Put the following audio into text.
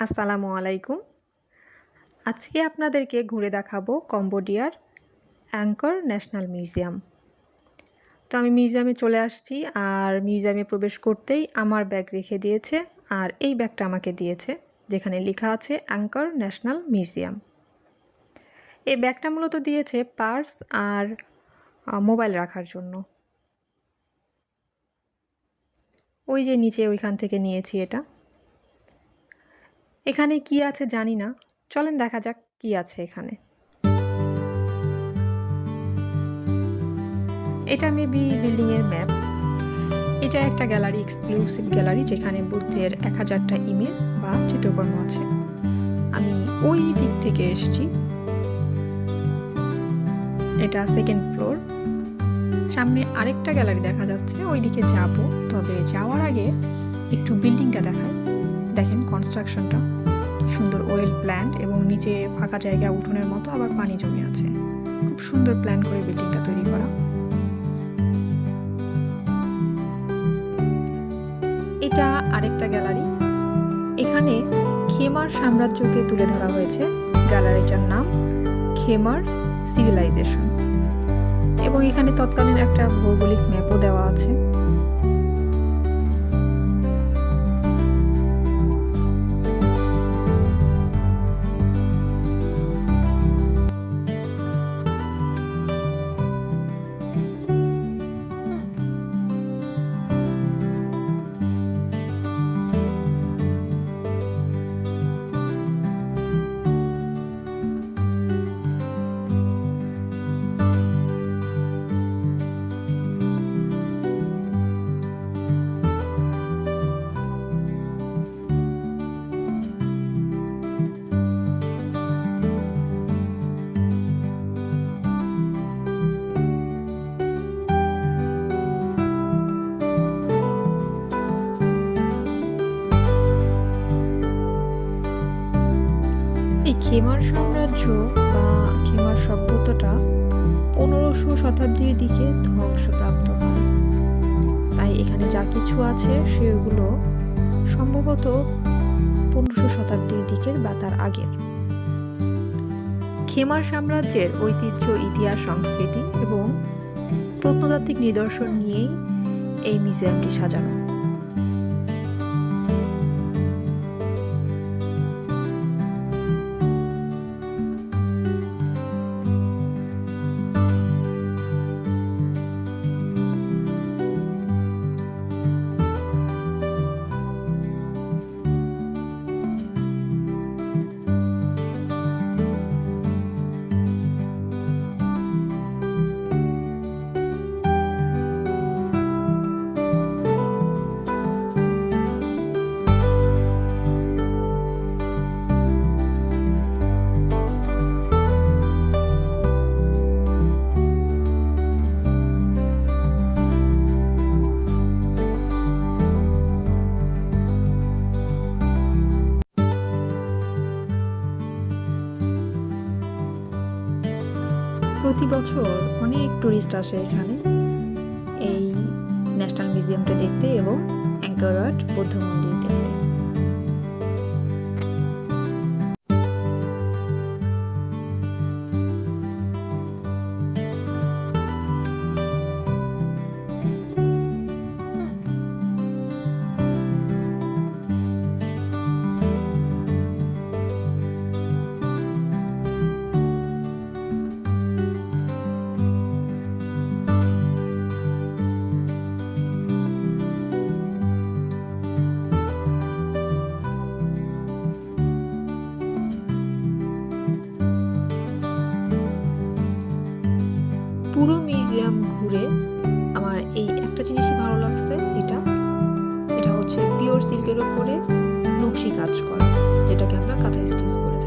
আসসালামু আলাইকুম। আজকে আপনাদেরকে ঘুরে দেখাবো কম্বোডিয়ার অ্যাংকর ন্যাশনাল মিউজিয়াম। তো আমি মিউজিয়ামে চলে আসছি, আর মিউজিয়ামে প্রবেশ করতেই আমার ব্যাগ রেখে দিয়েছে, আর এই ব্যাগটা আমাকে দিয়েছে যেখানে লেখা আছে অ্যাংকর ন্যাশনাল মিউজিয়াম। এই ব্যাগটা মূলত দিয়েছে পার্স আর মোবাইল রাখার জন্য। ওই যে নিচে ওইখান থেকে নিয়েছি এটা। এখানে কি আছে জানি না, চলেন দেখা যাক কি আছে এখানে। এটা মেবি বিল্ডিংয়ের ম্যাপ। এটা একটা গ্যালারি, এক্সক্লুসিভ গ্যালারি, যেখানে বুদ্ধের 1000টা ইমেজ বা চিত্রকর্ম আছে। আমি ওই দিক থেকে এসেছি। এটা সেকেন্ড ফ্লোর। সামনে আরেকটা গ্যালারি দেখা যাচ্ছে, ওই দিকে যাব। তবে যাওয়ার আগে একটু বিল্ডিংটা দেখাই। দেখেন কনস্ট্রাকশনটা কি সুন্দর, ওয়েল প্ল্যান্ড, এবং নিচে ফাঁকা জায়গা উঠোনের মতো, আবার পানি জমে আছে। খুব সুন্দর প্ল্যান করে বিল্ডিংটা তৈরি করা। এটা আরেকটা গ্যালারি। এখানে খেমার সাম্রাজ্যকে তুলে ধরা হয়েছে। গ্যালারিটার নাম খেমার সিভিলাইজেশন, এবং এখানে তৎকালীন একটা ভৌগোলিক ম্যাপও দেওয়া আছে। এই খেমার সাম্রাজ্য বা খেমার সভ্যতাটা 1500 শতাব্দীর দিকে ধ্বংসপ্রাপ্ত হয়। তাই এখানে যা কিছু আছে সেগুলো সম্ভবত 1500 শতাব্দীর দিকের বা তার আগের। খেমার সাম্রাজ্যের ঐতিহ্য, ইতিহাস, সংস্কৃতি এবং প্রত্নতাত্ত্বিক নিদর্শন নিয়েই এই মিউজিয়ামটি সাজানো। প্রতি বছর অনেক টুরিস্ট আসে এখানে এই ন্যাশনাল মিউজিয়ামটা দেখতে এবং অ্যাংকর ওয়াট বৌদ্ধ মন্দির দেখতে। পুরো মিউজিয়াম ঘুরে আমার এই একটা জিনিসই ভালো লাগছে। এটা হচ্ছে পিওর সিল্কের উপরে নকশি কাজ করা, যেটাকে আমরা কাঁথা স্টিচ বলে